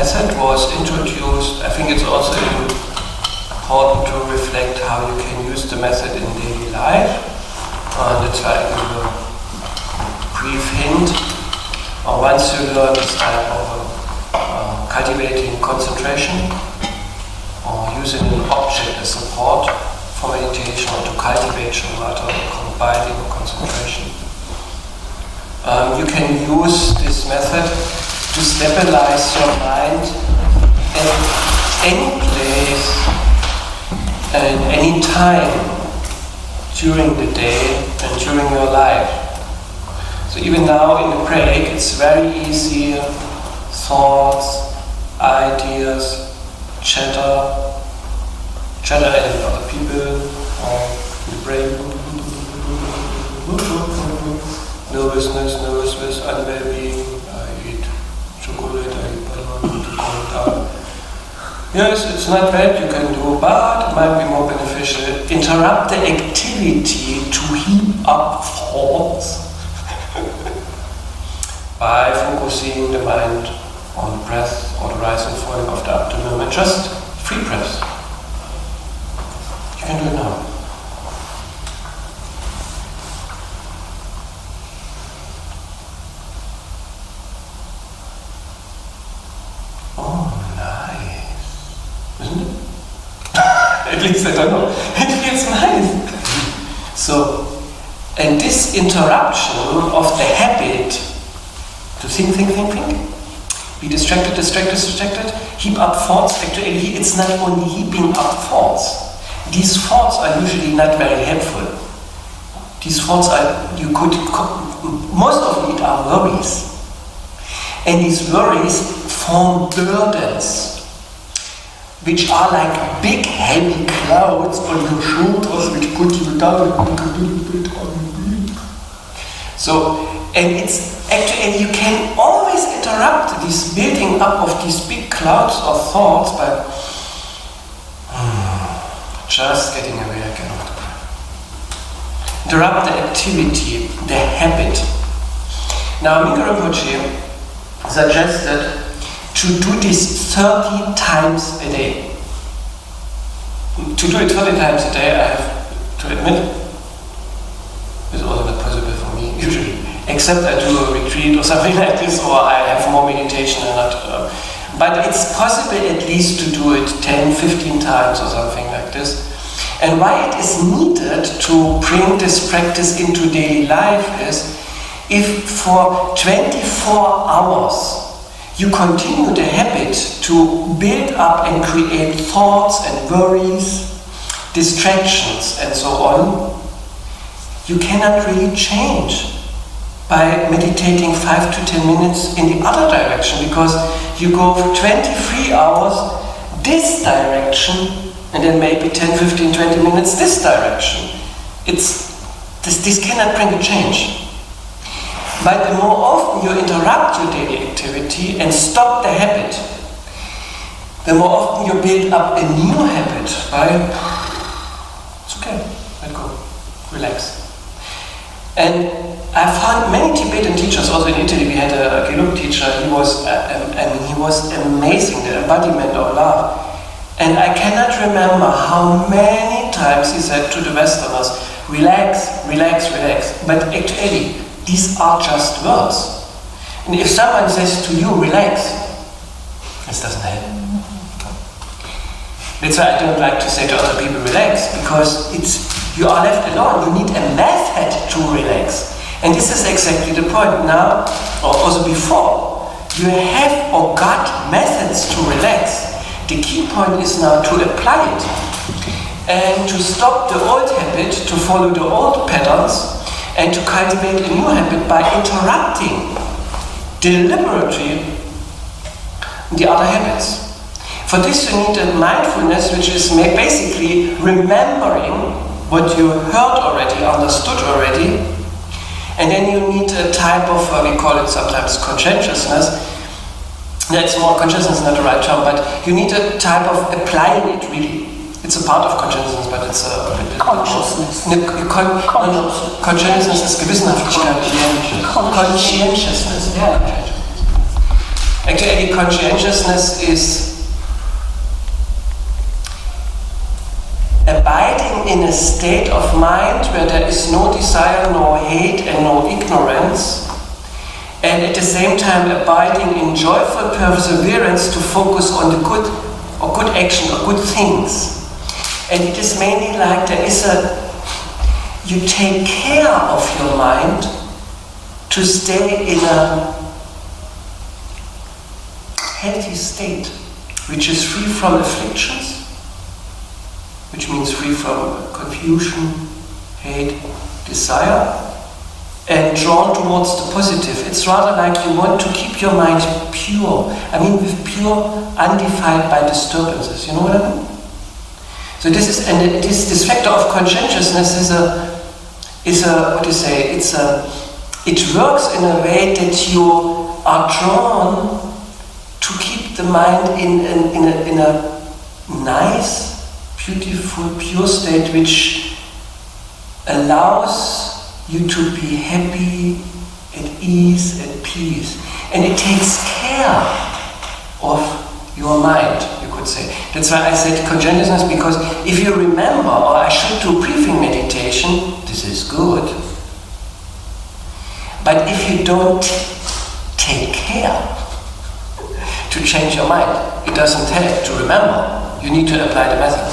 method was introduced. I think it's also important to reflect how you can use the method in daily life. That's why I give a brief hint. Once you learn this type of cultivating concentration, or using an object as support for meditation, or to cultivate shamatha, or combining concentration, you can use this method to stabilize your mind at any place and any time during the day and during your life. So even now in the break, it's very easy, thoughts, ideas, chatter and other people, the brain, nervousness, unwell-being, I eat chocolate, I eat banana to calm down. Yes, it's not bad, you can do, but it might be more beneficial. Interrupt the activity to heap up thoughts by focusing the mind on the breath or the rise and falling of the abdomen, and just free breath. You can do it now. At least I don't know. It feels nice. So, and this interruption of the habit to think, be distracted, heap up thoughts. Actually, it's not only heaping up thoughts. These thoughts are usually not very helpful. These thoughts most of it are worries. And these worries form burdens, which are like big heavy clouds on your shoulders, which put you down a little bit on me. So, and it's actually, you can always interrupt this building up of these big clouds of thoughts by just getting away again of the breath. Interrupt the activity, the habit. Now, Ringu Rinpoche suggested to do this 30 times a day. To do it 30 times a day, I have to admit, is also not possible for me, usually. Except I do a retreat or something like this, or I have more meditation and not... but it's possible at least to do it 10, 15 times or something like this. And why it is needed to bring this practice into daily life is, if for 24 hours you continue the habit to build up and create thoughts and worries, distractions and so on, you cannot really change by meditating 5 to 10 minutes in the other direction, because you go for 23 hours this direction and then maybe 10, 15, 20 minutes this direction. This cannot bring a change. But the more often you interrupt your daily activity and stop the habit, the more often you build up a new habit by, it's okay, let go, relax. And I found many Tibetan teachers, also in Italy. We had a Gelugpa teacher. He was amazing, the embodiment of love. And I cannot remember how many times he said to the Westerners, relax, relax, relax. But actually, these are just words. And if someone says to you, relax, this doesn't help. That's why I don't like to say to other people, relax, because you are left alone. You need a method to relax. And this is exactly the point now, or also before. You have or got methods to relax. The key point is now to apply it. And to stop the old habit, to follow the old patterns, and to cultivate a new habit by interrupting deliberately the other habits. For this you need a mindfulness, which is basically remembering what you heard already, understood already, and then you need a type of, we call it sometimes conscientiousness. That's more, consciousness is not the right term, but you need a type of applying it really. It's a part of consciousness, but it's a bit... Consciousness. Consciousness ist Gewissenhaftigkeit. Conscientiousness. Yeah. Actually, conscientiousness is abiding in a state of mind where there is no desire, no hate, and no ignorance, and at the same time abiding in joyful perseverance to focus on the good, or good action, or good things. And it is mainly like you take care of your mind to stay in a healthy state, which is free from afflictions, which means free from confusion, hate, desire, and drawn towards the positive. It's rather like you want to keep your mind pure. I mean, with pure, undefiled by disturbances. You know what I mean? So this factor of conscientiousness it works in a way that you are drawn to keep the mind in a nice, beautiful, pure state which allows you to be happy, at ease, at peace. And it takes care of your mind, you could say. That's why I said conscientiousness, because if you remember, or I should do briefing meditation, this is good. But if you don't take care to change your mind, it doesn't help to remember. You need to apply the method.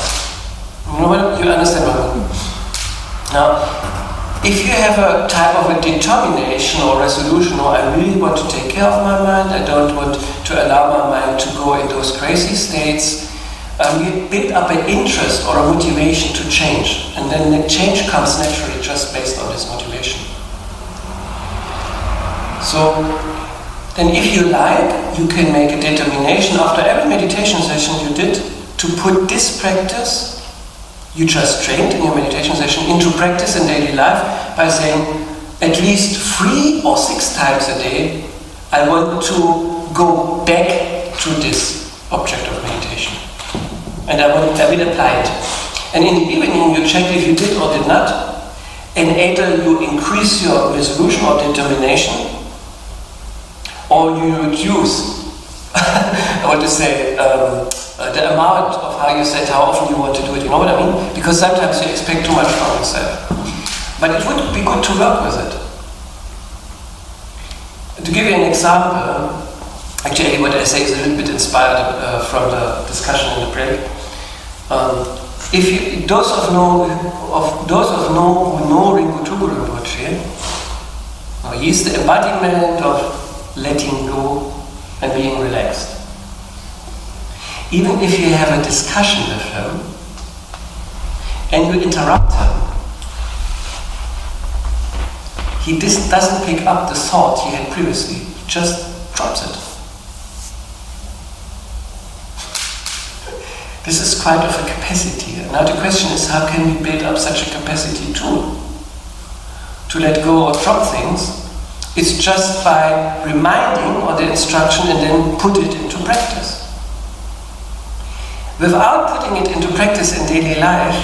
You know what? You understand what I mean? Now, if you have a type of a determination or resolution, or I really want to take care of my mind, I don't want to allow my mind to go in those crazy states, you build up an interest or a motivation to change, and then the change comes naturally just based on this motivation. So, then if you like, you can make a determination after every meditation session you did to put this practice you just trained in your meditation session into practice in daily life by saying at least 3 or 6 times a day I want to go back to this object of meditation, and I will apply it. And in the evening you check if you did or did not, and either you increase your resolution or determination, or you reduce the amount of how you said, how often you want to do it. You know what I mean? Because sometimes you expect too much from yourself. But it would be good to work with it. To give you an example, actually what I say is a little bit inspired from the discussion in the break. Those who know Ringu Tulku, he's the embodiment of letting go and being relaxed. Even if you have a discussion with him and you interrupt him, he doesn't pick up the thought he had previously, he just drops it. This is quite of a capacity. Now the question is, how can we build up such a capacity too? To let go or drop things. It's just by reminding or the instruction and then put it into practice. Without putting it into practice in daily life,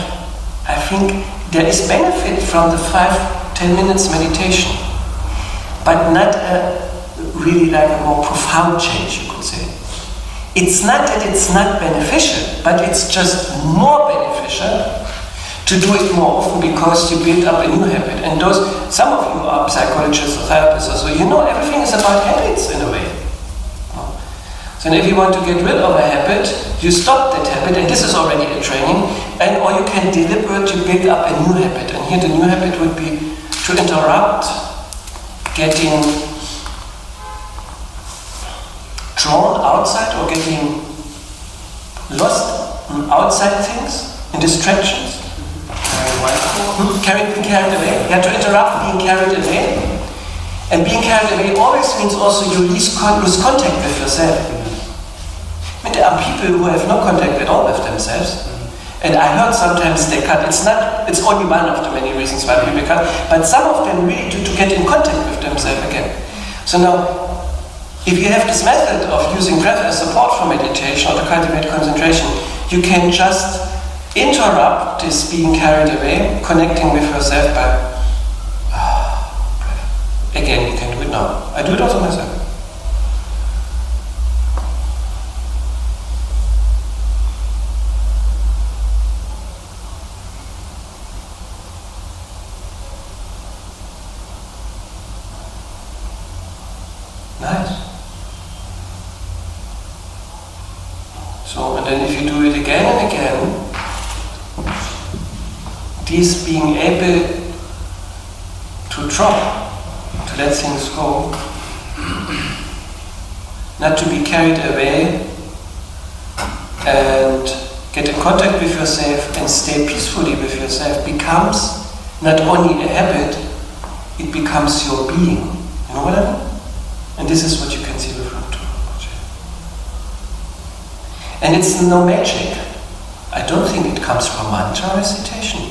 I think there is benefit from the 5-10 minutes meditation, but not really like a more profound change, you could say. It's not that it's not beneficial, but it's just more beneficial to do it more often because you build up a new habit. And some of you are psychologists or therapists, so you know everything is about habits in a way. So if you want to get rid of a habit, you stop that habit, and this is already a training, or you can deliberately build up a new habit. And here the new habit would be to interrupt getting drawn outside or getting lost in outside things, in distractions. Being carried away. You have to interrupt being carried away. And being carried away always means also you lose contact with yourself. I mean, there are people who have no contact at all with themselves. And I heard sometimes they cut. It's only one of the many reasons why people cut, but some of them really to get in contact with themselves again. So now, if you have this method of using breath as support for meditation or to cultivate concentration, you can just interrupt this being carried away, connecting with yourself by breath. Again, you can do it now. I do it also myself. So, and then if you do it again and again, this being able to drop, to let things go, not to be carried away, and get in contact with yourself and stay peacefully with yourself becomes not only a habit, it becomes your being. You know what I mean? And this is what you can see with Ringu Tulku. And it's no magic. I don't think it comes from mantra recitation.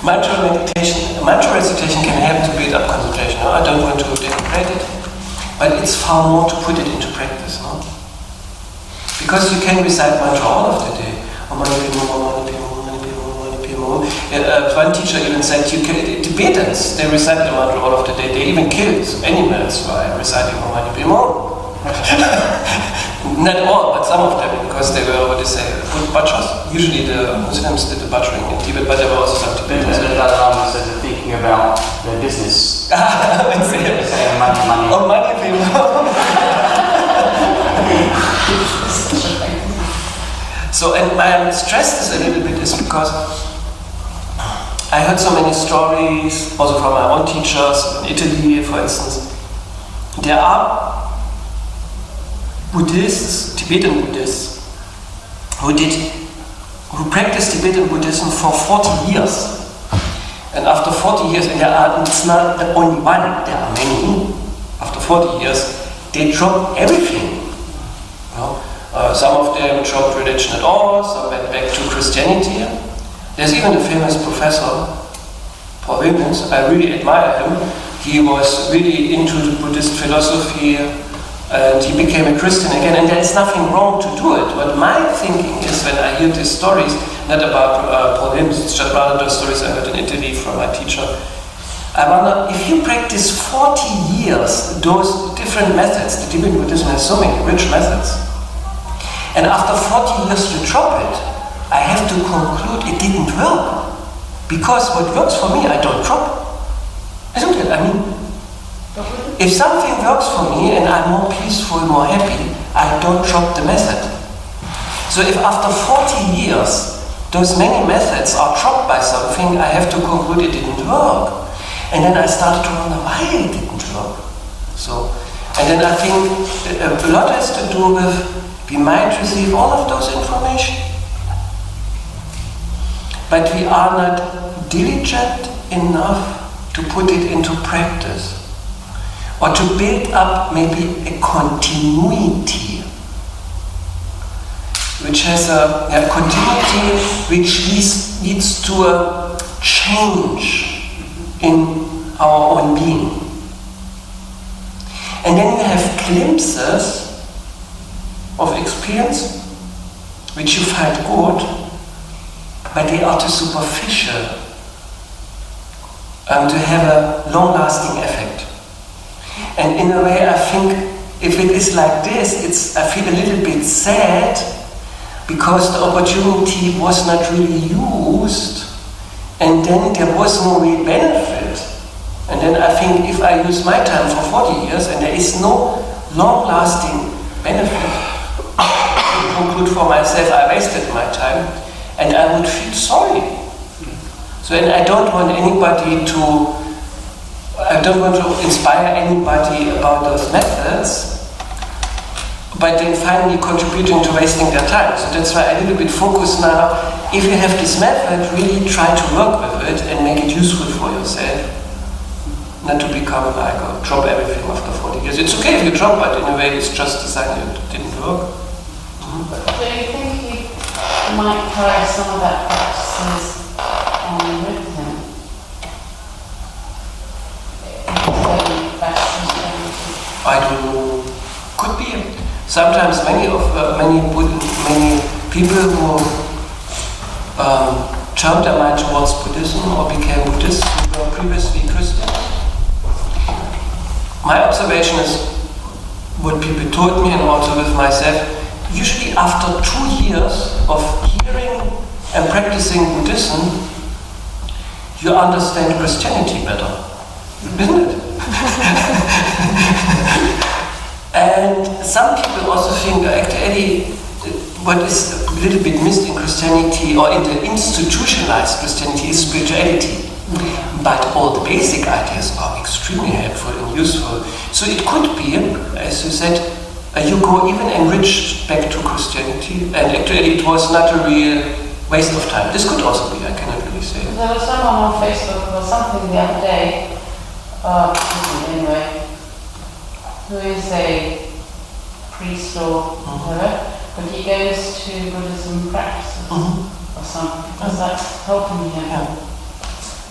Mantra recitation can help to build up concentration. No? I don't want to denigrate it, but it's far more to put it into practice. No? Because you can recite mantra all of the day. One teacher even said, Tibetans, they recite the mantra all of the day. They even killed animals by reciting Om Mani Padme Hum. Not all, but some of them, because they were, what they say, butchers. Usually the Muslims did the butchering in Tibet, but there were also some Tibetans. The Dalai Lama says they're thinking about their business. They're saying money. Om Mani Padme Hum. So, and I stress this a little bit is because I heard so many stories, also from my own teachers in Italy, for instance. There are Buddhists, Tibetan Buddhists, who practiced Tibetan Buddhism for 40 years. And after 40 years, and it's not the only one, there are many. After 40 years, they dropped everything. You know? Some of them dropped religion at all, some went back to Christianity. There's even a famous professor, Paul Williams, I really admire him. He was really into the Buddhist philosophy, and he became a Christian again, and there is nothing wrong to do it. But my thinking is, when I hear these stories, not about Paul Williams, it's just rather the stories I heard in Italy from my teacher, I wonder, if you practice 40 years, those different methods, the Tibetan Buddhism has so many rich methods, and after 40 years you drop it, I have to conclude it didn't work. Because what works for me, I don't drop. Isn't it? I mean, if something works for me and I'm more peaceful, more happy, I don't drop the method. So if after 40 years, those many methods are dropped by something, I have to conclude it didn't work. And then I started to wonder why it didn't work. So, and then I think a lot has to do with, we might receive all of those information, but we are not diligent enough to put it into practice, or to build up maybe a continuity, which has a continuity which leads to a change in our own being. And then you have glimpses of experience which you find good, but they are too superficial to have a long-lasting effect. And in a way, I think if it is like this, I feel a little bit sad, because the opportunity was not really used, and then there was no real benefit. And then I think if I use my time for 40 years and there is no long-lasting benefit, I conclude for myself I wasted my time, and I would feel sorry. So, and I don't want to inspire anybody about those methods, but then finally contributing to wasting their time. So that's why I a little bit focus now. If you have this method, really try to work with it and make it useful for yourself. Not to become like, drop everything after 40 years. It's okay if you drop, but in a way it's just designed it didn't work. Do you think you might carry some of that practices with him? I don't know. Could be. Sometimes many people who turned their mind towards Buddhism or became Buddhists who were previously Christian. My observation is what people told me, and also with myself, usually after 2 years of hearing and practicing Buddhism, you understand Christianity better, isn't it? And some people also think actually what is a little bit missed in Christianity or in the institutionalized Christianity is spirituality. But all the basic ideas are extremely helpful and useful. So it could be, as you said, you go even enriched back to Christianity, and actually it was not a real waste of time. This could also be, I cannot really say. There was someone on Facebook or something the other day, anyway, who is a priest or whatever, but he goes to Buddhism practices or something, because that's helping him. Yeah.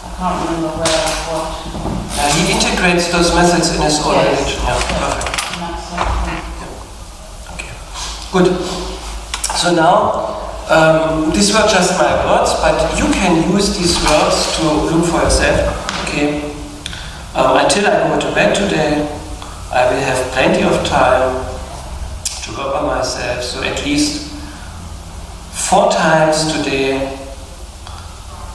I can't remember where or what. He integrates those methods in his own religion. Yeah, perfect. And that's helping. Okay, good. So now, these were just my words, but you can use these words to look for yourself. Okay. Until I go to bed today, I will have plenty of time to work on myself. So at least 4 times today,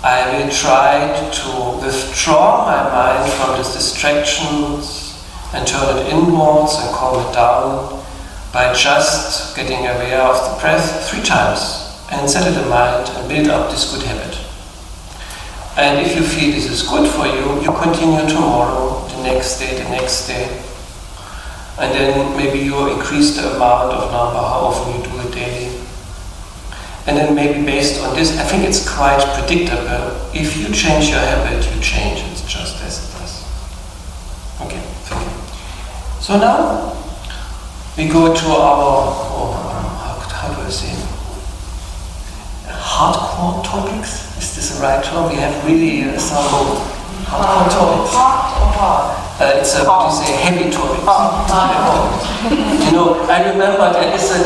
I will try to withdraw my mind from these distractions and turn it inwards and calm it down by just getting aware of the breath 3 times and settle the mind and build up this good habit. And if you feel this is good for you, you continue tomorrow, the next day, and then maybe you increase the amount of number, how often you do it daily. And then maybe based on this, I think it's quite predictable. If you change your habit, you change. It's just as it is. Okay, thank you. So now we go to our, how do I say, hardcore topics. Is this the right term? We have really some hardcore topics. Hard or hard? It's a, what do you say, heavy topics. You know, I remember there is a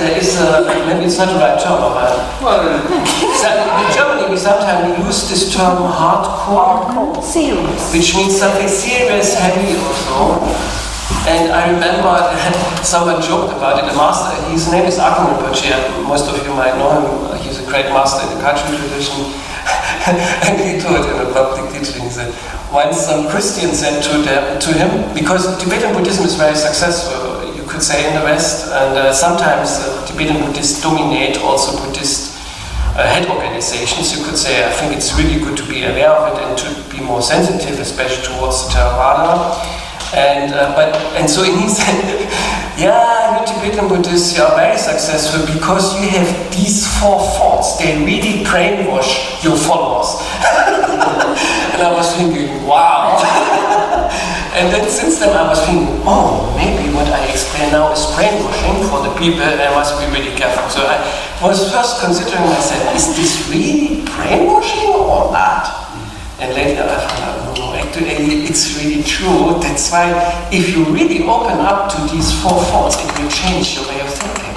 maybe it's not the right term, but in Germany we sometimes use this term hardcore, serious, which means something serious, heavy or so. And I remember someone joked about it. A master, his name is Ringu. Most of you might know him. He's a great master in the cultural tradition. And he told in a public teaching that once some Christian said to him, because Tibetan Buddhism is very successful, you could say, in the West, and sometimes Tibetan Buddhists dominate also Buddhist head organizations. You could say, I think it's really good to be aware of it and to be more sensitive, especially towards the Theravada. And so he said, yeah, you Tibetan Buddhists, you are very successful because you have these 4 thoughts. They really brainwash your followers. And I was thinking, wow. And then since then I was thinking, oh, maybe what I explain now is brainwashing for the people, and I must be really careful. So I was first considering myself, is this really brainwashing or not? And later I found out, no, actually it's really true. That's why if you really open up to these 4 thoughts, it will change your way of thinking.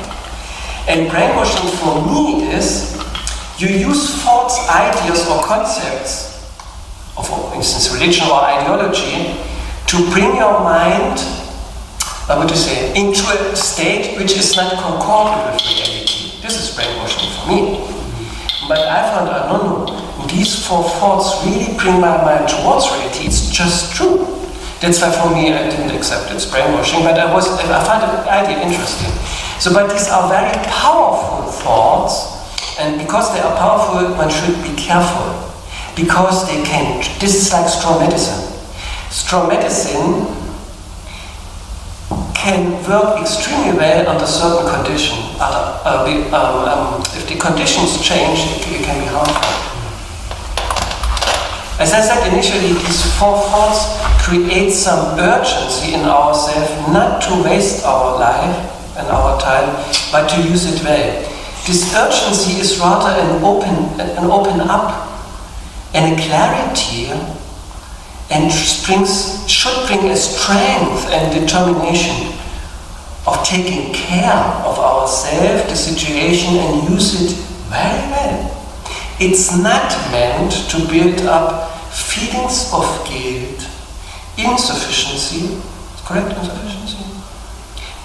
And brainwashing for me is, you use thoughts, ideas or concepts, of, for instance, religion or ideology, to bring your mind, into a state which is not concordant with reality. This is brainwashing for me. But I found out, no, these 4 thoughts really bring my mind towards reality. It's just true. That's why for me I didn't accept it's brainwashing, but I found the idea interesting. So, but these are very powerful thoughts, and because they are powerful, one should be careful. Because they can, this is like strong medicine. Strong medicine can work extremely well under certain conditions. If the conditions change, it can be harmful. As I said initially, these 4 thoughts create some urgency in ourselves not to waste our life and our time, but to use it well. This urgency is rather an open up and a clarity, and should bring a strength and determination of taking care of ourselves, the situation, and use it very well. It's not meant to build up feelings of guilt, insufficiency, correct, insufficiency,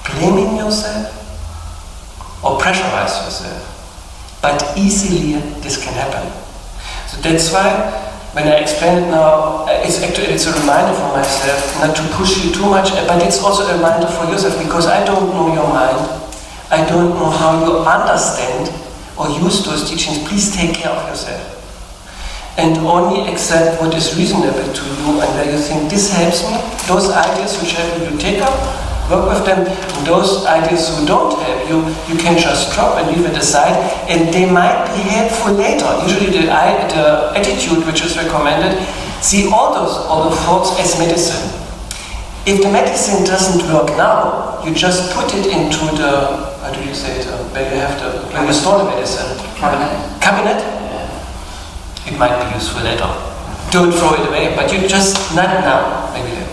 blaming yourself, or pressurize yourself. But easily this can happen. So that's why when I explain it now, it's a reminder for myself not to push you too much, but it's also a reminder for yourself, because I don't know your mind. I don't know how you understand or use those teachings. Please take care of yourself. And only accept what is reasonable to you, and where you think this helps me. Those ideas which help you take up, work with them. And those ideas who don't help you, you can just drop and leave it aside, and they might be helpful later. Usually the attitude which is recommended, see all the thoughts as medicine. If the medicine doesn't work now, you just put it into the, how do you say it, where you have where you store the medicine. Cabinet? It might be useful later. Don't throw it away, but you just, not now, maybe later.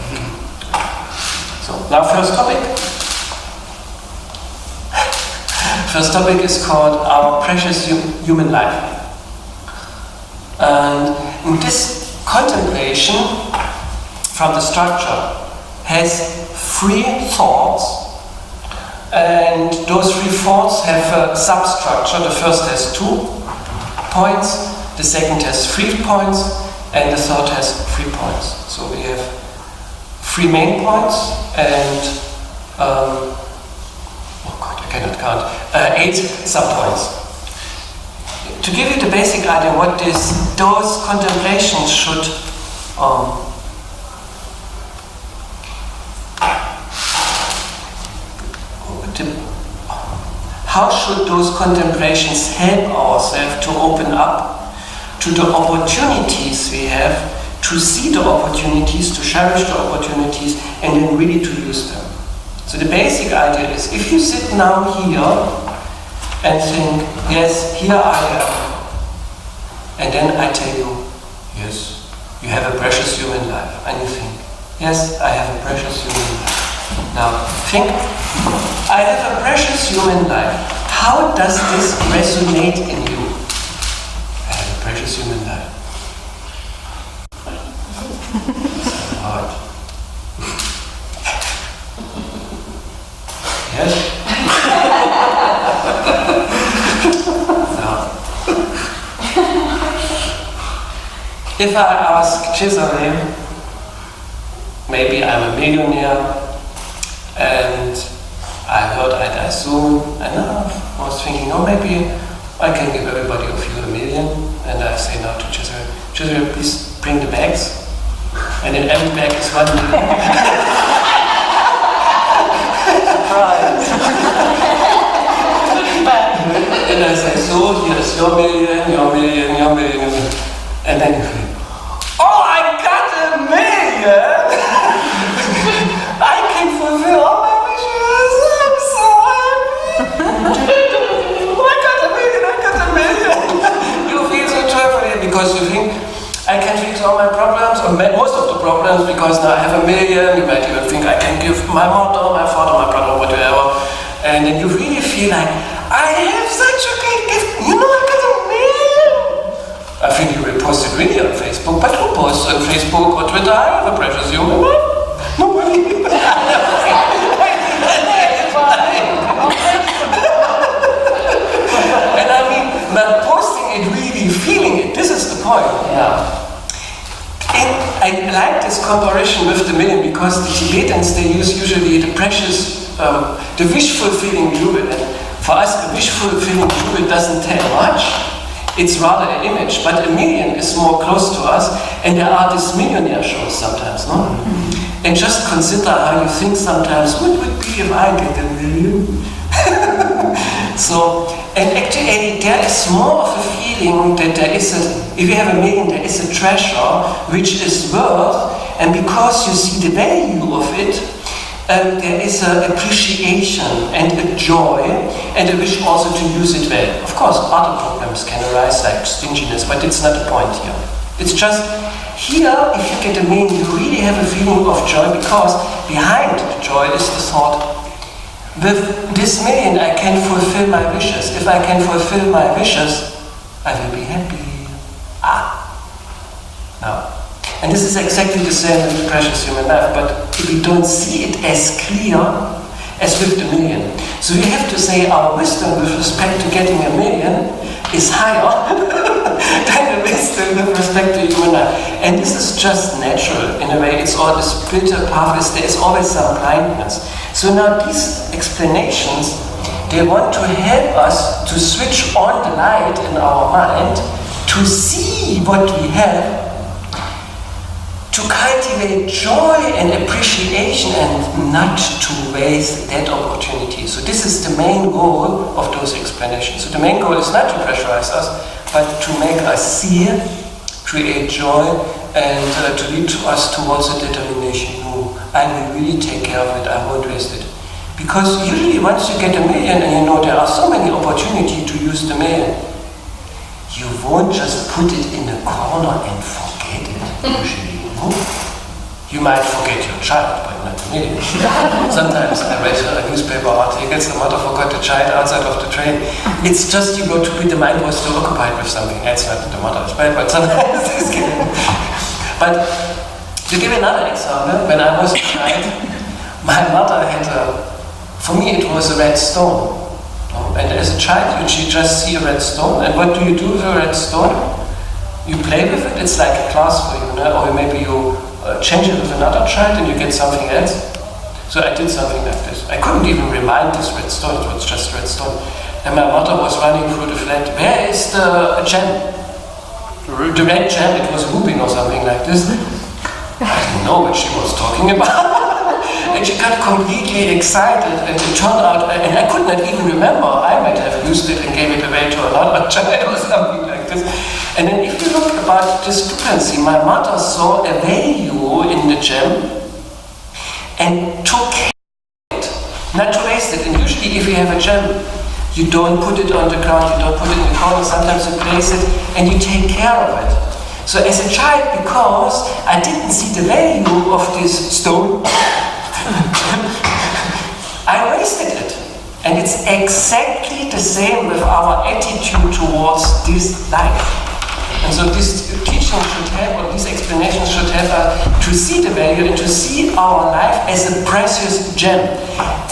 So, now first topic. First topic is called Our Precious Human Life. And this contemplation from the structure has 3 thoughts, and those 3 thoughts have a substructure. The first has 2 points, the second has 3 points, and the third has 3 points. So we have 3 main points and oh God, I cannot count. 8 subpoints. To give you the basic idea what those contemplations should how should those contemplations help ourselves to open up to the opportunities we have, to see the opportunities, to cherish the opportunities, and then really to use them. So the basic idea is, if you sit now here and think, yes, here I am, and then I tell you, yes, you have a precious human life, and you think, yes, I have a precious human life. Now, think, I have a precious human life. How does this resonate in you? I have a precious human life. Hard. Yes? No. If I ask Cesare, maybe I'm a millionaire, and I heard I die soon, and I was thinking, oh, maybe I can give everybody of you $1 million, and I say now to Cesare, please bring the bags, and in every bag is $1 million. Surprise! And I say, so here's your million, your million, your million, your million. And then you think, oh, I got $1 million! I can fulfill all my wishes! I'm so happy! I got $1 million! You feel so joyful because you think, I can fix all my problems, or most of the problems, because now I have $1 million. You might even think I can give my mother, my father, my brother, whatever. And then you really feel like, I have such a great gift. You know, I got $1 million. I think you will post it really on Facebook, but who posts on Facebook or Twitter? I have a precious human life. Nobody. And I mean, not posting it, really feeling it. This is the point. Yeah. And I like this comparison with the million, because the Tibetans, they use usually the precious, the wish-fulfilling jewel. And for us, a wish-fulfilling jewel doesn't tell much. It's rather an image, but $1 million is more close to us, and there are these millionaire shows sometimes, no? Mm-hmm. And just consider how you think sometimes, what would be if I get $1 million? So, and actually there is more of a feeling that there is if you have $1 million, there is a treasure which is worth, and because you see the value of it, there is an appreciation and a joy and a wish also to use it well. Of course, other problems can arise like stinginess, but it's not the point here. It's just here, if you get $1 million, you really have a feeling of joy, because behind the joy is the thought, with this $1 million I can fulfill my wishes. If I can fulfill my wishes, I will be happy. Now. And this is exactly the same with the precious human life, but we don't see it as clear as with the $1 million. So we have to say our wisdom with respect to getting $1 million is higher than the wisdom with respect to human life. And this is just natural in a way. It's all the spiritual pathways. There is always some blindness. So now these explanations, they want to help us to switch on the light in our mind, to see what we have, to cultivate joy and appreciation and not to waste that opportunity. So this is the main goal of those explanations. So the main goal is not to pressurize us, but to make us see, create joy, and to lead us towards a determination. No, I will really take care of it, I won't waste it. Because usually once you get 1 million and you know there are so many opportunities to use the 1 million, you won't just put it in a corner and forget it, usually. You might forget your child, but not the 1 million. Sometimes I read newspaper articles, the mother forgot the child outside of the train. It's just you go to be, the mind was too occupied with something else, not the mother is bad, but sometimes it's good. But to give another example, when I was a child, my mother had for me it was a red stone. And as a child, you just see a red stone, and what do you do with a red stone? You play with it, it's like a class for you, no? Or maybe you change it with another child and you get something else. So I did something like this. I couldn't even remind this red stone, it was just red stone. And my mother was running through the flat, where is the gem? The red gem, it was whooping or something like this. I didn't know what she was talking about. And she got completely excited, and it turned out, and I could not even remember, I might have used it and gave it away to another child or something like this. And then if you look about discrepancy, my mother saw a value in the gem and took care of it, not to waste it. And usually if you have a gem, you don't put it on the ground, you don't put it in the corner, sometimes you place it and you take care of it. So as a child, because I didn't see the value of this stone, I wasted it. And it's exactly the same with our attitude towards this life. And so this teaching should help, or these explanations should help us to see the value and to see our life as a precious gem,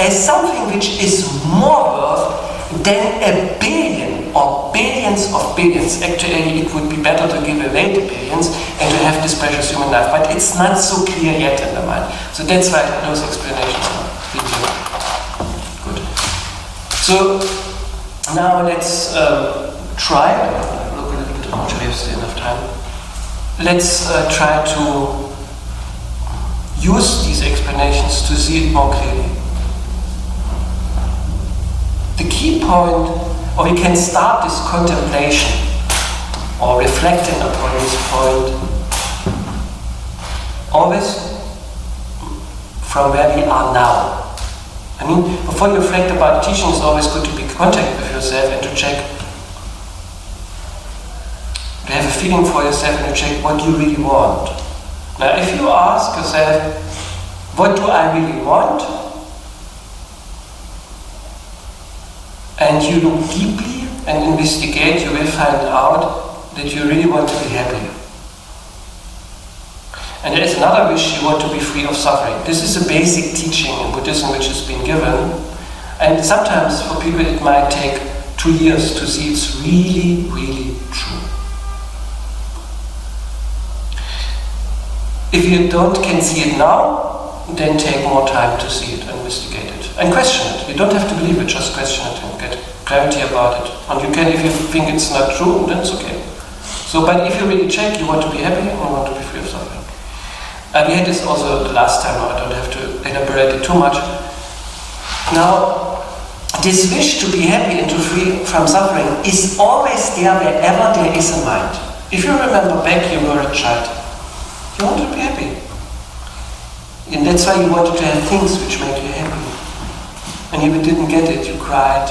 as something which is more worth than 1 billion or billions of billions. Actually, it would be better to give away the billions and to have this precious human life, but it's not so clear yet in the mind. So that's why those explanations are really good. So now let's try. Look a little bit how much we have still enough time. Let's try to use these explanations to see it more clearly. The key point, or we can start this contemplation or reflecting upon this point always from where we are now. I mean, before you reflect about teaching, it's always good to be in contact with yourself and to check, to have a feeling for yourself and to check what you really want. Now, if you ask yourself, what do I really want? And you look deeply and investigate, you will find out that you really want to be happy. And there is another wish, you want to be free of suffering. This is a basic teaching in Buddhism which has been given. And sometimes for people it might take 2 years to see it's really, really true. If you can see it now, then take more time to see it, investigate it, and question it. You don't have to believe it, just question it and get clarity about it. And you can, if you think it's not true, then it's okay. So, but if you really check, you want to be happy and you want to be free of suffering. We had this also the last time, I don't have to elaborate it too much. Now, this wish to be happy and to free from suffering is always there wherever there is a mind. If you remember back, you were a child. You wanted to be happy. And that's why you wanted to have things which made you happy. And if you didn't get it, you cried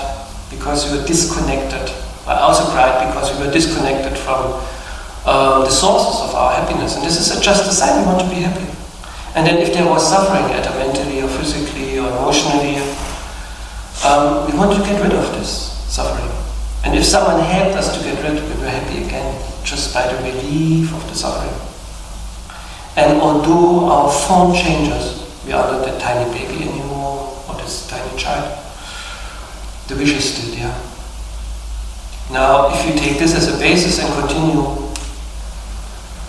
because you were disconnected. I also cried because we were disconnected from the sources of our happiness. And this is just a sign we want to be happy. And then if there was suffering, either mentally or physically or emotionally, we want to get rid of this suffering. And if someone helped us to get rid, we were happy again, just by the relief of the suffering. And although our form changes, we are not that tiny baby anymore, or this tiny child, the wish is still there. Now, if you take this as a basis and continue,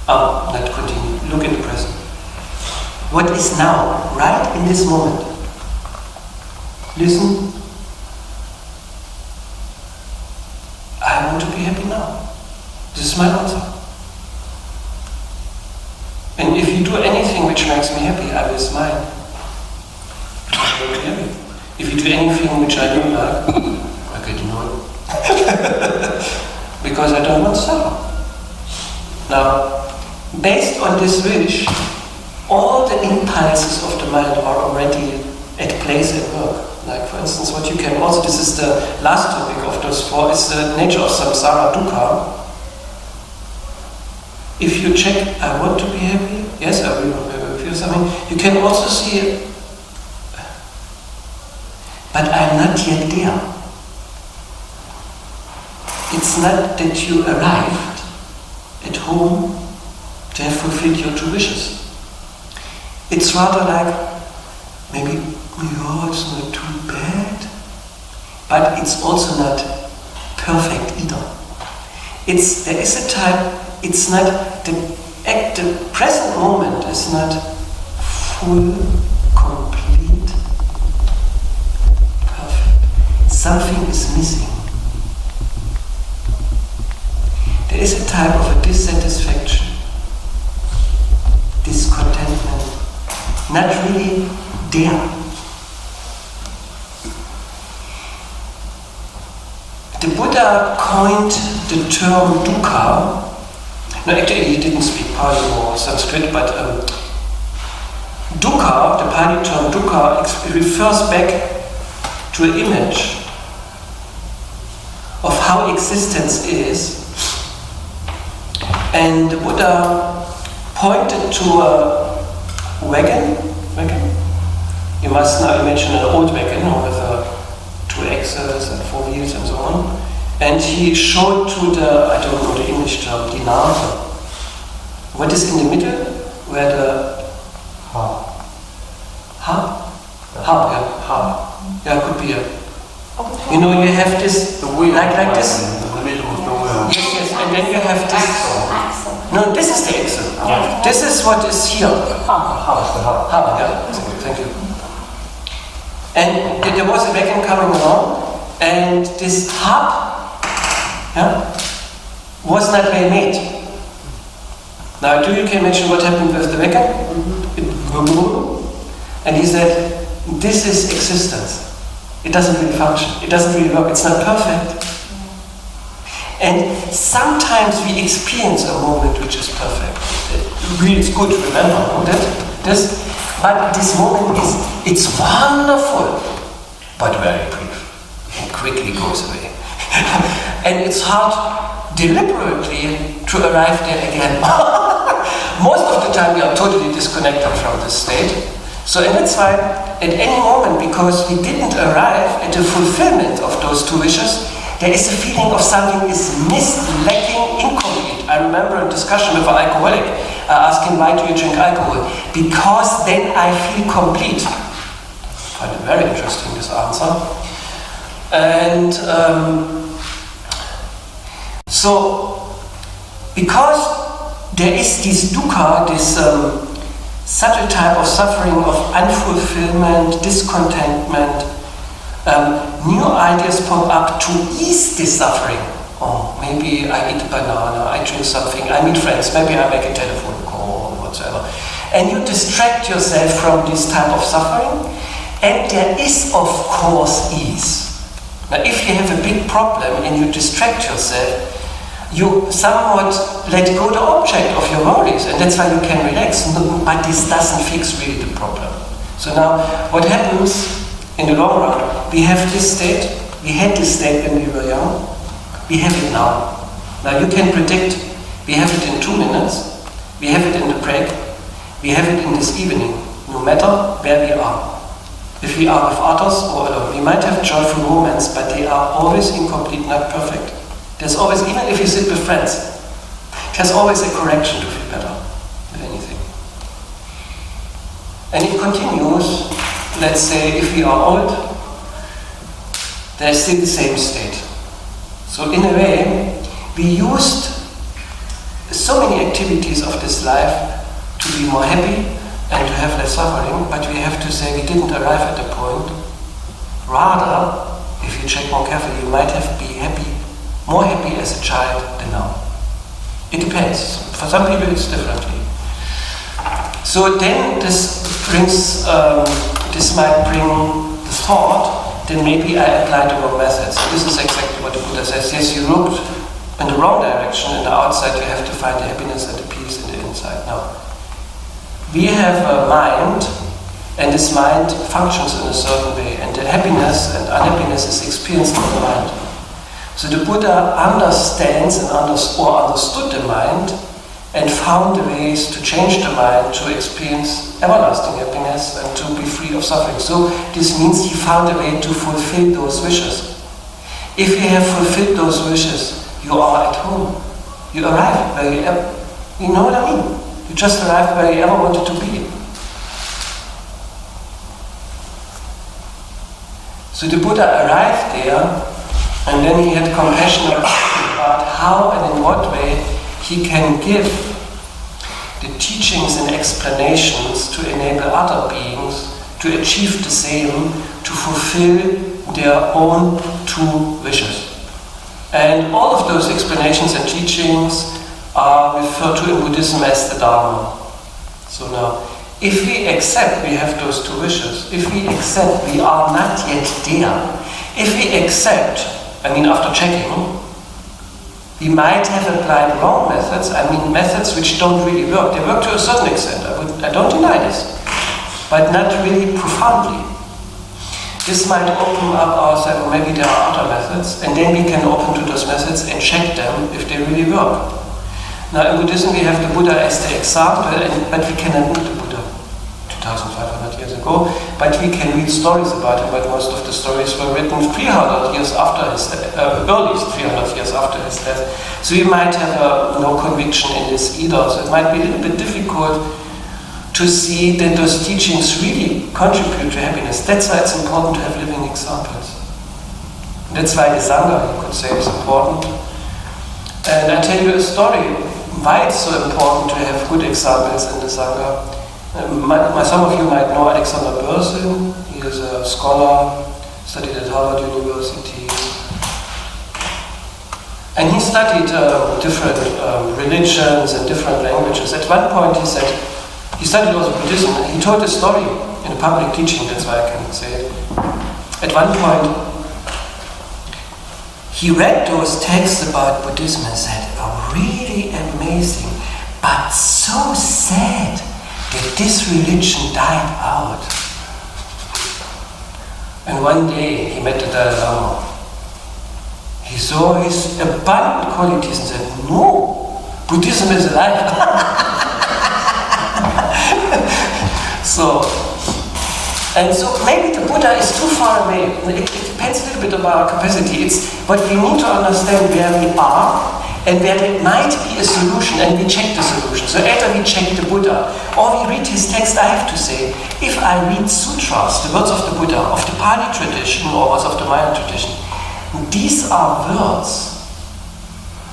not continue, look in the present. What is now, right in this moment? Listen. I want to be happy now. This is my answer. And if you do anything which makes me happy, I will smile. I will be happy. If you do anything which I don't like, I get annoyed. Because I don't want to suffer. Now, based on this wish, all the impulses of the mind are already at place at work. Like, for instance, what you can also, this is the last topic of those four, is the nature of samsara dukkha. If you check, I want to be happy, yes, I will feel something, you can also see, but I'm not yet there. It's not that you arrived at home to have fulfilled your two wishes. It's rather like, maybe, oh, it's not too bad, but it's also not perfect either. There is a time, it's not, the present moment is not full, complete, perfect. Something is missing. There is a type of a dissatisfaction, discontentment, not really there. The Buddha coined the term dukkha. No, actually he didn't speak Pali or Sanskrit, but dukkha, the Pali term dukkha, refers back to an image of how existence is. And the Buddha pointed to a wagon. You must now imagine an old wagon with two axles and four wheels and so on. And he showed to the, I don't know the English term, dinar. What is in the middle? Where the hub? Yeah, could be a. You know, you have this, the wheel like this. In the middle of the wheel. Yes, and then you have this. Axle. No, this is the axle. Yeah. This is what is here. That's the hub. Yeah, thank you. And there was a wagon coming along, and this hub was not well made. Now, do you can imagine what happened with the wagon? And he said, this is existence. It doesn't really function. It doesn't really work. It's not perfect. And sometimes we experience a moment which is perfect. Really, it's good to remember that. But this moment it's wonderful, but very brief. It quickly goes away. And it's hard deliberately to arrive there again. Most of the time we are totally disconnected from this state. So and that's why at any moment, because we didn't arrive at the fulfillment of those two wishes, there is a feeling of something is missed, lacking, incomplete. I remember a discussion with an alcoholic. I asked him, why do you drink alcohol? Because then I feel complete. I find it very interesting, this answer. And so, because there is this dukkha, this subtle type of suffering, of unfulfillment, discontentment, new ideas pop up to ease this suffering. Oh, maybe I eat a banana, I drink something, I meet friends, maybe I make a telephone call or whatever. And you distract yourself from this type of suffering, and there is, of course, ease. Now, if you have a big problem and you distract yourself, you somewhat let go the object of your worries, and that's why you can relax, but this doesn't fix really the problem. So now, what happens in the long run, we have this state, we had this state when we were young, we have it now. Now you can predict, we have it in 2 minutes, we have it in the break, we have it in this evening, no matter where we are. If we are with others or alone, we might have joyful moments, but they are always incomplete, not perfect. There's always, even if you sit with friends, there's always a correction to feel better with anything. And it continues, let's say if we are old, there's still the same state. So in a way, we used so many activities of this life to be more happy and to have less suffering, but we have to say we didn't arrive at the point. Rather, if you check more carefully, you might have been more happy as a child than now. It depends. For some people it's differently. So then this might bring the thought, then maybe I applied the wrong methods. And this is exactly what the Buddha says. Yes, you looked in the wrong direction. In the outside you have to find the happiness and the peace in the inside. Now, we have a mind, and this mind functions in a certain way, and the happiness and unhappiness is experienced in the mind. So the Buddha understands and understood the mind and found the ways to change the mind to experience everlasting happiness and to be free of suffering. So this means he found a way to fulfill those wishes. If you have fulfilled those wishes, you are at home. You arrive where you ever, you know what I mean? You just arrived where you ever wanted to be. So the Buddha arrived there, and then he had compassion about how and in what way he can give the teachings and explanations to enable other beings to achieve the same, to fulfill their own true wishes. And all of those explanations and teachings are referred to in Buddhism as the Dharma. So now, if we accept we have those two wishes, if we accept we are not yet there, if we accept, after checking, we might have applied wrong methods, methods which don't really work. They work to a certain extent, I don't deny this, but not really profoundly. This might open up ourselves, maybe there are other methods, and then we can open to those methods and check them if they really work. Now in Buddhism we have the Buddha as the example, but we cannot meet the Buddha 2,500 years ago, but we can read stories about him, but most of the stories were written 300 years after his earliest 300 years after his death. So we might have no conviction in this either, so it might be a little bit difficult to see that those teachings really contribute to happiness. That's why it's important to have living examples. That's why the Sangha, you could say, is important. And I tell you a story why it's so important to have good examples in the Sangha. Some of you might know Alexander Berlin. He is a scholar, studied at Harvard University. And he studied different religions and different languages. At one point he said, he studied also Buddhism, and he told a story in a public teaching, that's why I can say it. At one point, he read those texts about Buddhism and said, oh, really amazing, but so sad that this religion died out. And one day he met the Dalai Lama. He saw his abundant qualities and said, no, Buddhism is alive. So maybe the Buddha is too far away. It depends a little bit on our capacity. But we need to understand where we are and where there might be a solution, and we check the solution. So either we check the Buddha or we read his text. I have to say, if I read sutras, the words of the Buddha, of the Pali tradition or words of the Mayan tradition, these are words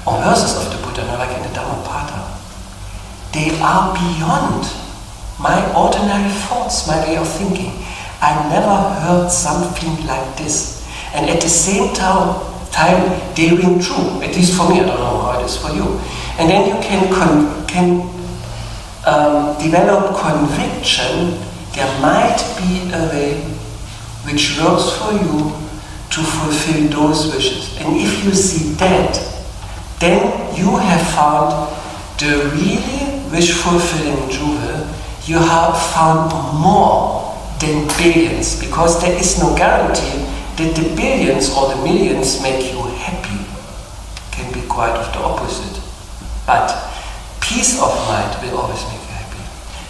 or verses of the Buddha, like in the Dhammapada. They are beyond my ordinary thoughts, my way of thinking. I never heard something like this. And at the same time, they ring true, at least for me, I don't know how it is for you. And then you can develop conviction. There might be a way which works for you to fulfill those wishes. And if you see that, then you have found the really wish-fulfilling jewel. You have found more than billions, because there is no guarantee that the billions or the millions make you happy. Can be quite of the opposite. But peace of mind will always make you happy.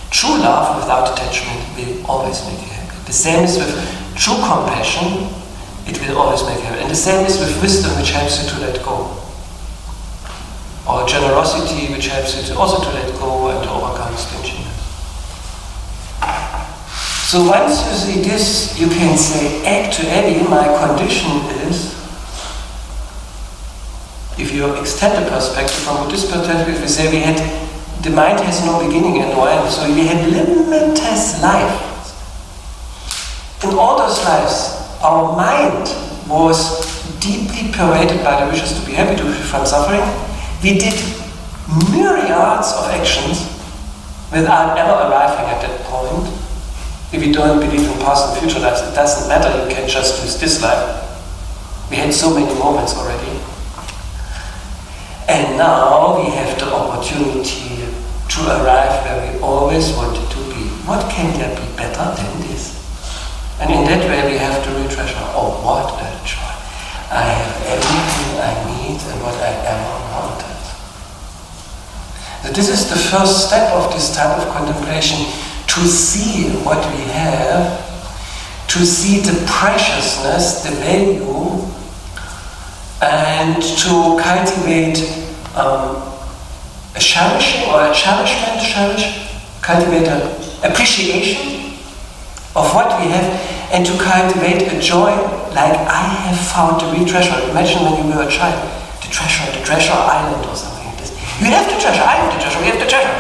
True love without attachment will always make you happy. The same is with true compassion, it will always make you happy. And the same is with wisdom, which helps you to let go. Or generosity, which helps you to also to let go and to overcome stinginess. So once you see this, you can say, actually, my condition is if you extend the perspective from Buddhist perspective, we say the mind has no beginning and no end, so we had limitless life. In all those lives, our mind was deeply pervaded by the wishes to be happy, to be free from suffering. We did myriads of actions without ever arriving at that point. If you don't believe in past and future lives, it doesn't matter, you can just use this life. We had so many moments already. And now we have the opportunity to arrive where we always wanted to be. What can there be better than this? And in that way we have to treasure, oh, what a joy. I have everything I need and what I ever wanted. So this is the first step of this type of contemplation, to see what we have, to see the preciousness, the value, and to cultivate a cherishing or a cherishment, cultivate an appreciation of what we have, and to cultivate a joy like I have found the real treasure. Imagine when you were a child, the treasure island or something like this. You have the treasure, I have the treasure, we have the treasure.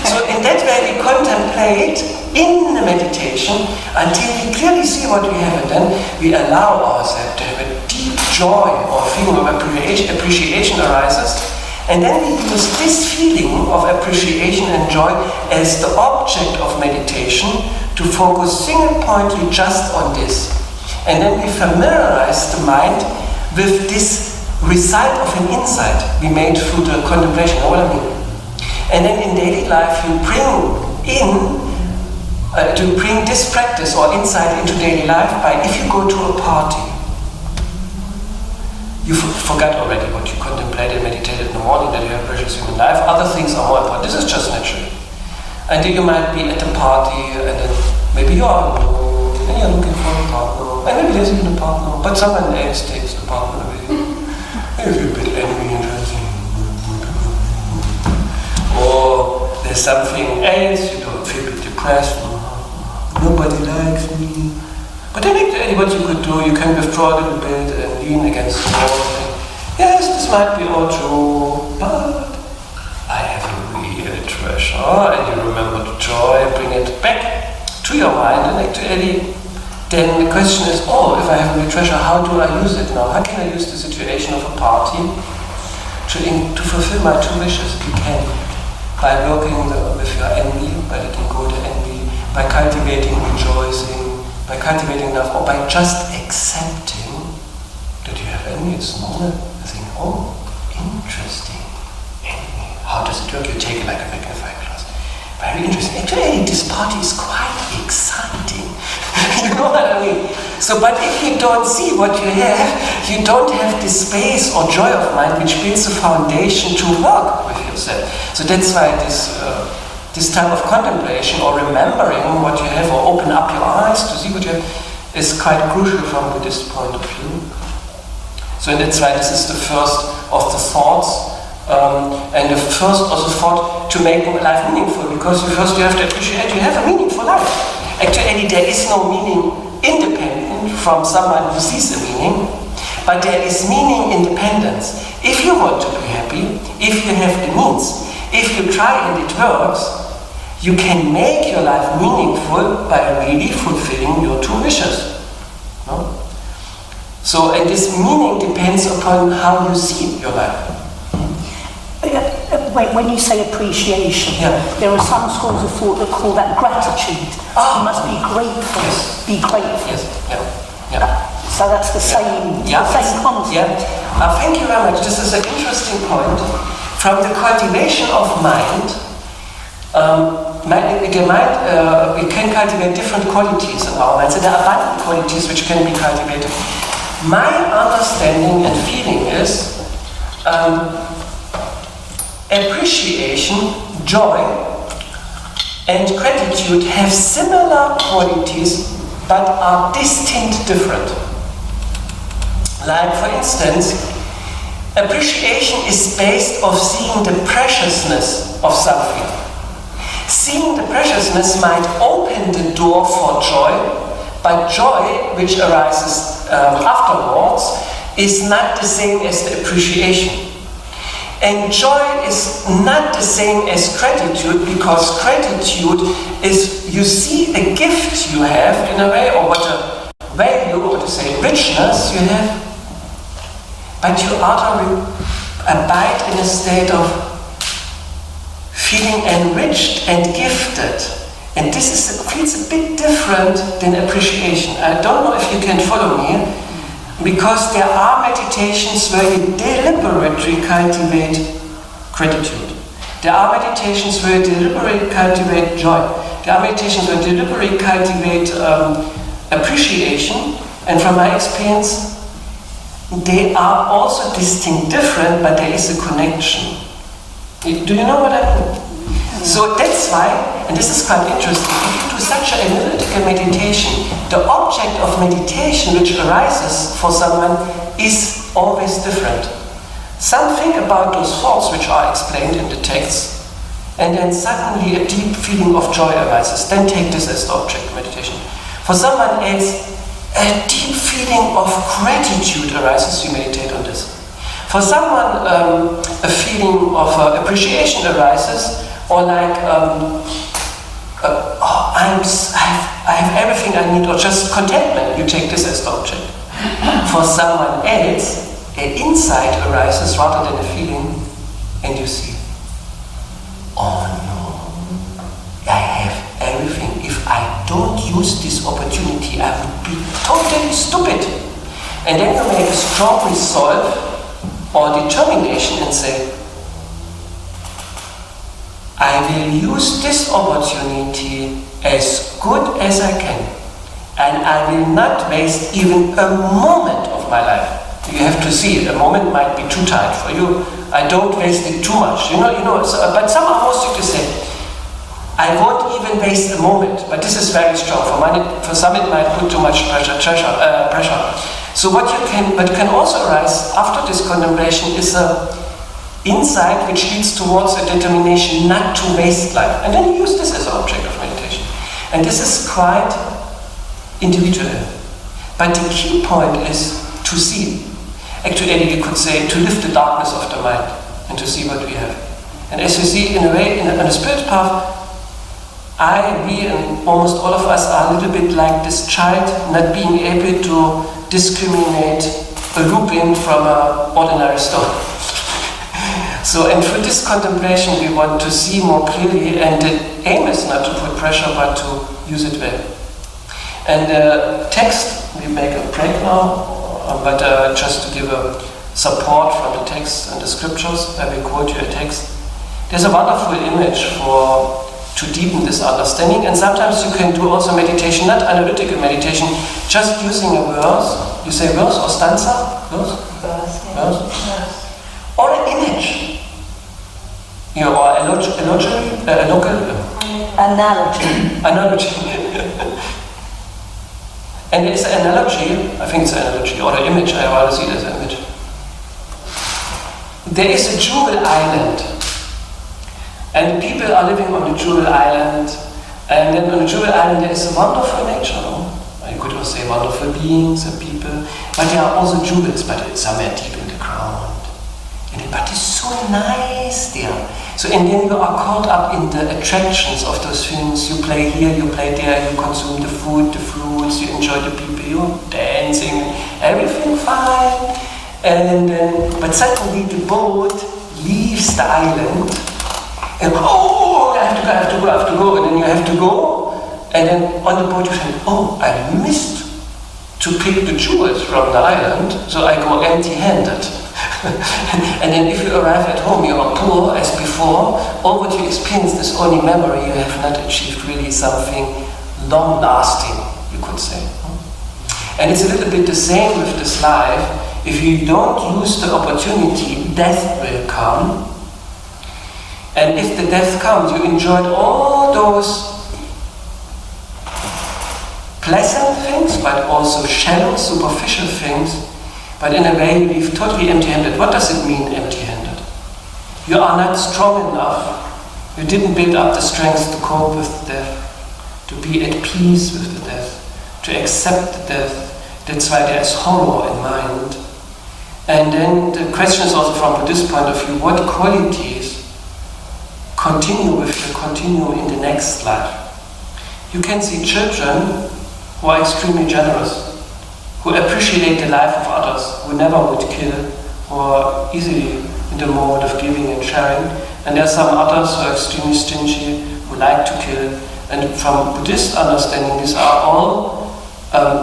So in that way we contemplate in the meditation until we clearly see what we have, and then we allow ourselves to have a deep joy or feeling of appreciation arises, and then we use this feeling of appreciation and joy as the object of meditation to focus single-pointedly just on this. And then we familiarize the mind with this result of an insight we made through the contemplation. You know what I mean? And then in daily life you bring this practice or insight into daily life by, if you go to a party, you forgot already what you contemplated, meditated in the morning, that you have precious human life. Other things are more important. This is just natural. And then you might be at a party, and then maybe you are alone, and you're looking for a partner, and maybe there's even a partner, but someone else takes the partner away. You feel a bit angry and or there's something else, you don't feel a bit depressed, nobody likes me. But then actually what you could do, you can withdraw a little bit and lean against the wall. Yes, this might be all true, but I have a real treasure, and you remember the joy, bring it back to your mind, and actually then the question is, oh, if I have a real treasure, how do I use it now? How can I use the situation of a party to fulfill my two wishes? You can, by working with your envy, by letting go the envy, by cultivating rejoicing, by cultivating love, or by just accepting that you have envy. It's normal. I think, oh, interesting. Envy. How does it work? You take it like a magnifying glass. Very interesting. Actually, this party is quite exciting. You know what I mean? So, but if you don't see what you have, you don't have this space or joy of mind which builds a foundation to work with yourself. So that's why this type of contemplation or remembering what you have or open up your eyes to see what you have is quite crucial from a Buddhist point of view. So that's why this is the first of the thoughts, and the first of the thought to make life meaningful, because first you have to appreciate you have a meaningful life. Actually, there is no meaning independent from someone who sees a meaning, but there is meaning independence. If you want to be happy, if you have the means, if you try and it works, you can make your life meaningful by really fulfilling your two wishes. No? So, and this meaning depends upon how you see your life. When you say appreciation, there are some schools of thought that call that gratitude. You must be grateful. Yes. Be grateful. Yes. So that's the same concept. Thank you very much. This is an interesting point. From the cultivation of mind, we can cultivate different qualities in our mind. So there are abundant qualities which can be cultivated. My understanding and feeling is appreciation, joy, and gratitude have similar qualities but are distinct different. Like, for instance, appreciation is based on seeing the preciousness of something. Seeing the preciousness might open the door for joy, but joy, which arises afterwards, is not the same as the appreciation. And joy is not the same as gratitude, because gratitude is you see a gift you have in a way, or what a value, or to say richness you have, but you utterly abide in a state of feeling enriched and gifted. And this feels a bit different than appreciation. I don't know if you can follow me, because there are meditations where you deliberately cultivate gratitude. There are meditations where you deliberately cultivate joy. There are meditations where you deliberately cultivate appreciation. And from my experience, they are also distinct, different, but there is a connection. Do you know what I mean? So that's why, and this is quite interesting, if you do such an analytical meditation, the object of meditation which arises for someone is always different. Some think about those thoughts which are explained in the text, and then suddenly a deep feeling of joy arises. Then take this as the object of meditation. For someone else, a deep feeling of gratitude arises, you meditate on this. For someone, a feeling of appreciation arises, or like, I have everything I need, or just contentment, you take this as the object. For someone else, an insight arises rather than a feeling, and you see, oh no, I have everything. If I don't use this opportunity, I would be totally stupid. And then you make a strong resolve or determination and say, I will use this opportunity as good as I can, and I will not waste even a moment of my life. You have to see it. A moment might be too tight for you. I don't waste it too much. So, but some are more strict to say, I won't even waste a moment. But this is very strong. For some it might put too much pressure. So what can also arise after this contemplation is a insight which leads towards a determination not to waste life. And then you use this as an object of meditation. And this is quite individual. But the key point is to see. Actually, you could say to lift the darkness of the mind and to see what we have. And as you see, in a way, on a spirit path, we and almost all of us are a little bit like this child not being able to discriminate a lupin from an ordinary stone. So, and through this contemplation we want to see more clearly, and the aim is not to put pressure but to use it well. And the text, we make a break now, but just to give a support from the text and the scriptures, I will quote you a text. There's a wonderful image to deepen this understanding, and sometimes you can do also meditation, not analytical meditation, just using a verse. You say verse or stanza? Verse? Or an image. Or analogy. And it's an analogy, I think it's an analogy, or an image, I rather see it as an image. There is a jewel island, and people are living on the jewel island, and then on the jewel island there is a wonderful nature, no? You could also say wonderful beings and people, but there are also jewels, but it's somewhere deep in the ground. But it's so nice there. So, and then you are caught up in the attractions of those things. You play here, you play there, you consume the food, the fruits, you enjoy the people, you're dancing, everything fine. And then, but suddenly the boat leaves the island, and I have to go, and then you have to go, and then on the boat you think, I missed to pick the jewels from the island, so I go empty-handed. And then if you arrive at home, you are poor as before. All what you experienced is only memory. You have not achieved really something long-lasting, you could say. And it's a little bit the same with this life. If you don't use the opportunity, death will come. And if the death comes, you enjoyed all those pleasant things, but also shallow, superficial things. But in a way, you leave totally empty-handed. What does it mean, empty-handed? You are not strong enough. You didn't build up the strength to cope with death, to be at peace with the death, to accept the death. That's why there is horror in mind. And then the question is also from Buddhist point of view, what qualities continue with the continuum in the next life? You can see children who are extremely generous, who appreciate the life of others, who never would kill, who are easily in the mode of giving and sharing. And there are some others who are extremely stingy, who like to kill. And from Buddhist understanding, these are all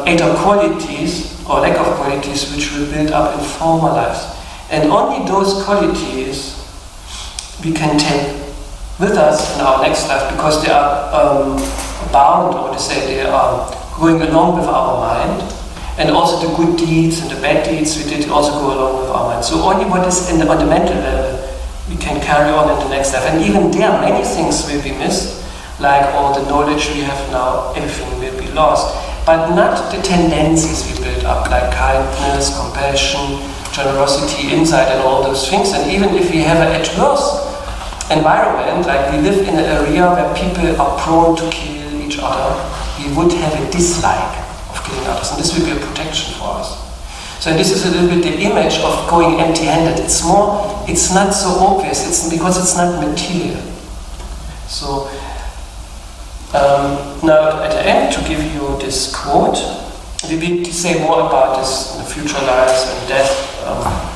either qualities or lack of qualities which will build up in former lives. And only those qualities we can take with us in our next life, because they are bound, or to say they are going along with our mind. And also the good deeds and the bad deeds we did also go along with our mind. So only what is on the mental level we can carry on in the next life. And even there, many things will be missed, like all the knowledge we have now, everything will be lost. But not the tendencies we build up, like kindness, compassion, generosity, insight, and all those things. And even if we have an adverse environment, like we live in an area where people are prone to kill each other, we would have a dislike of killing others, and this will be a protection for us. So this is a little bit the image of going empty-handed. It's not so obvious, because it's not material. So now at the end, to give you this quote, we will say more about this in the future lives and death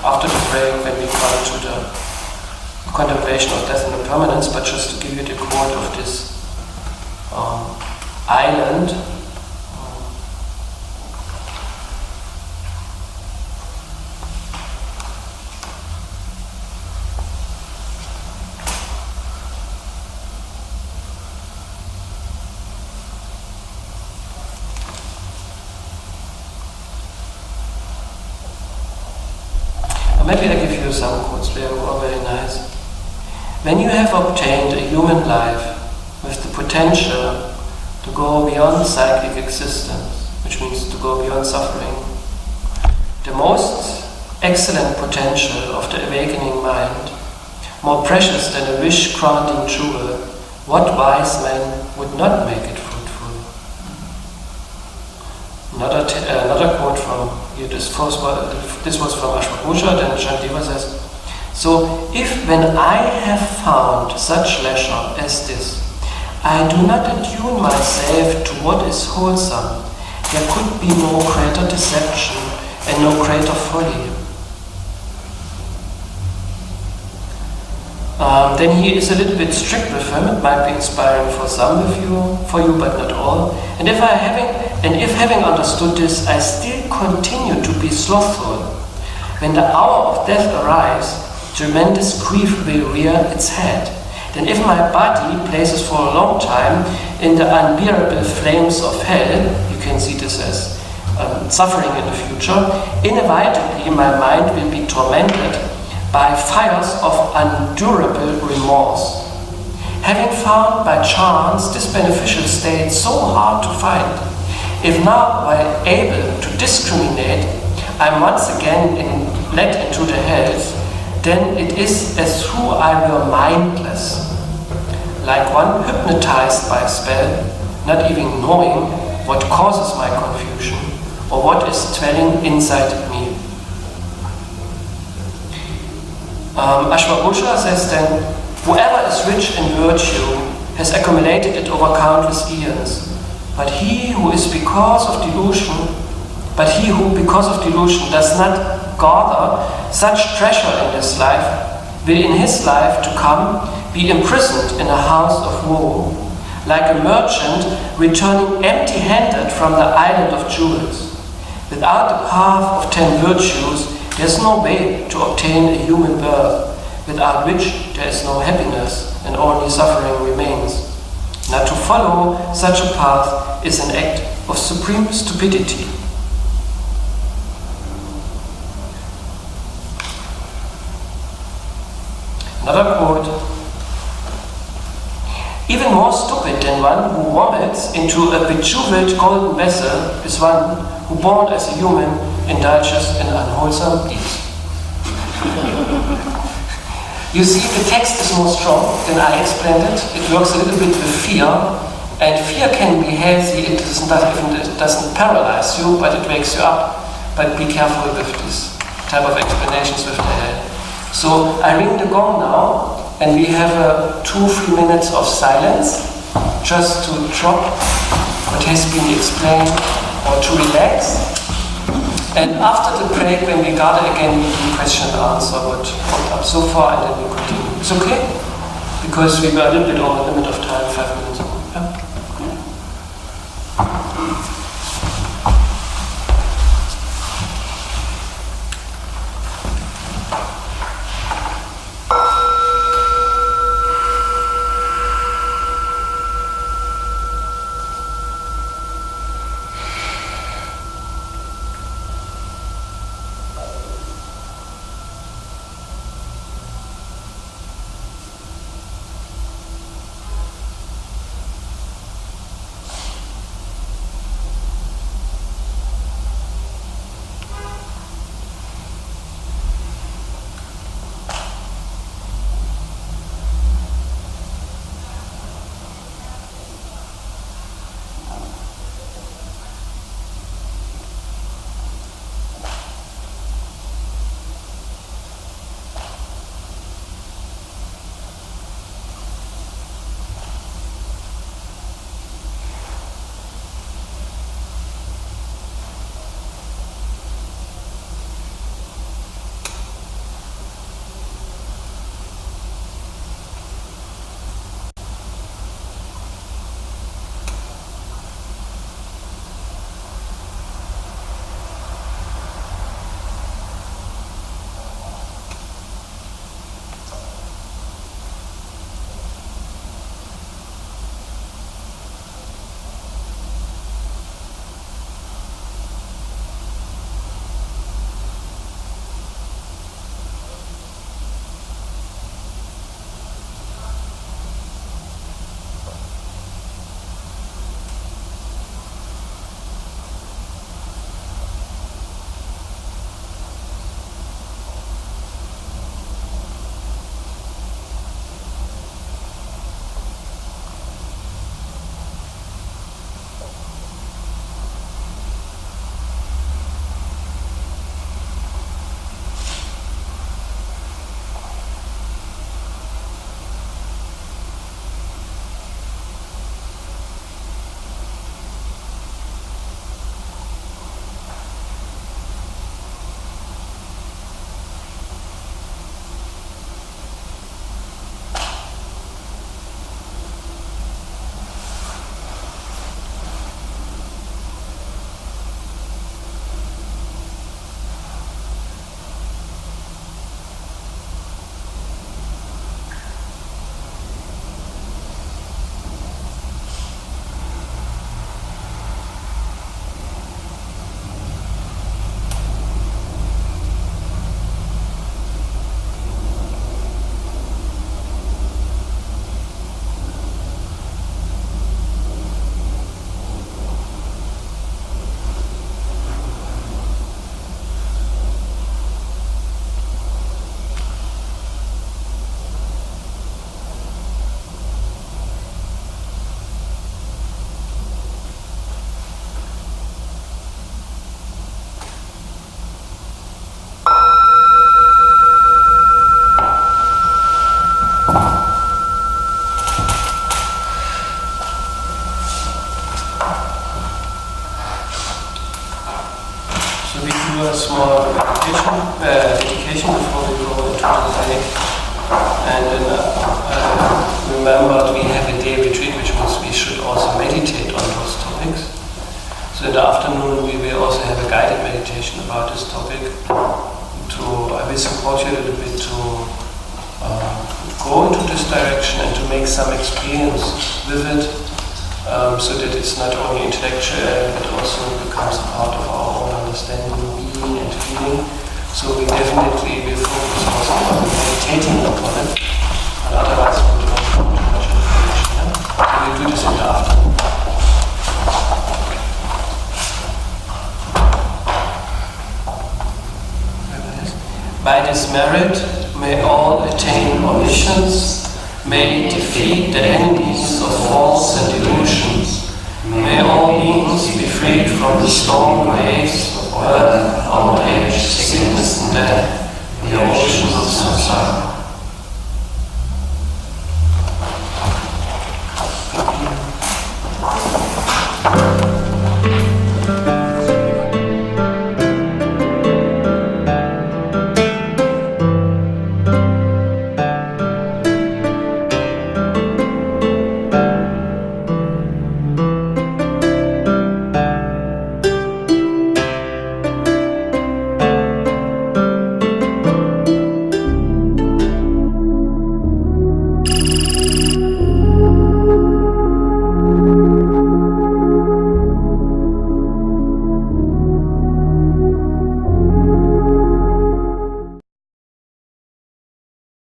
after the break, when we come to the contemplation of death and impermanence, but just to give you the quote of this island. Maybe I give you some quotes, they are all very nice. When you have obtained a human life with the potential to go beyond cyclic existence, which means to go beyond suffering, the most excellent potential of the awakening mind, more precious than a wish-granting jewel, what wise man would not make it fruitful? Another quote from here, this was from Ashwagosha, then Shandeva says, so if when I have found such leisure as this, I do not attune myself to what is wholesome, there could be no greater deception and no greater folly. Then he is a little bit strict with him. It might be inspiring for some of you, but not all. And if having understood this, I still continue to be slothful, when the hour of death arrives, tremendous grief will rear its head. Then if my body places for a long time in the unbearable flames of hell, you can see this as suffering in the future, inevitably my mind will be tormented by fires of unendurable remorse. Having found by chance this beneficial state so hard to find, if now while able to discriminate, I am once again led into the hells, then it is as though I were mindless, like one hypnotized by a spell, not even knowing what causes my confusion or what is dwelling inside me. Ashwagosha says then, whoever is rich in virtue has accumulated it over countless eons, but he who because of delusion does not gather such treasure in this life, will in his life to come be imprisoned in a house of woe, like a merchant returning empty-handed from the island of jewels. Without the path of 10 virtues, there is no way to obtain a human birth, without which there is no happiness and only suffering remains. Not to follow such a path is an act of supreme stupidity. Another quote, even more stupid than one who vomits into a bejeweled golden vessel is one who, born as a human, indulges in unwholesome deeds. You see, the text is more strong than I explained it. It works a little bit with fear, and fear can be healthy. It doesn't paralyze you, but it wakes you up. But be careful with this type of explanations with the head. So I ring the gong now, and we have 2-3 minutes of silence, just to drop what has been explained or to relax. And after the break, when we gather again, we do question and answer what popped up so far, and then we continue. It's okay? Because we were a little bit over the limit of time, 5 minutes ago. Yeah? meditation before we go into the day. And then remembered we have a day retreat, which means we should also meditate on those topics. So in the afternoon we will also have a guided meditation about this topic. I will support you a little bit to go into this direction and to make some experience with it, so that it's not only intellectual but also becomes a part of our own understanding, being and feeling. So we definitely will focus also on meditating upon it, and otherwise we don't have too much information. Yeah? So we'll do this in the afternoon. By this merit, may all attain omniscience, may defeat the enemies of false and delusions, may all beings be freed from the storm waves of birth, old age, sickness,